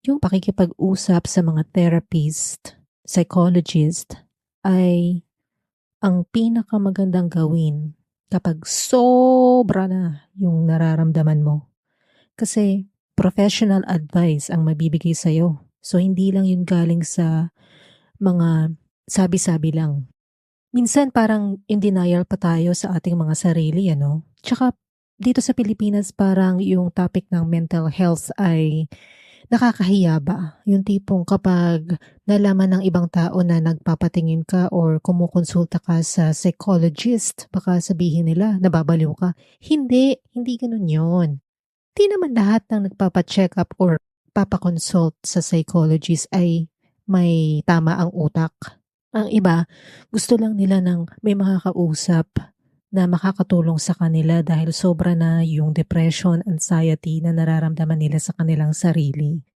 Yung pakikipag-usap sa mga therapist, psychologist ay ang pinakamagandang gawin kapag sobra na yung nararamdaman mo. Kasi professional advice ang mabibigay sa'yo. So hindi lang yun galing sa mga sabi-sabi lang. Minsan parang in denial pa tayo sa ating mga sarili ano. Tsaka dito sa Pilipinas parang yung topic ng mental health ay nakakahiya ba? Yung tipong kapag nalaman ng ibang tao na nagpapatingin ka or kumukonsulta ka sa psychologist, baka sabihin nila nababaliw ka. Hindi, hindi gano'n 'yon. 'Di naman lahat ng nagpapa-check-up or papa-consult sa psychologist ay may tama ang utak. Ang iba, gusto lang nila ng may makakausap na makakatulong sa kanila dahil sobra na yung depression, anxiety na nararamdaman nila sa kanilang sarili.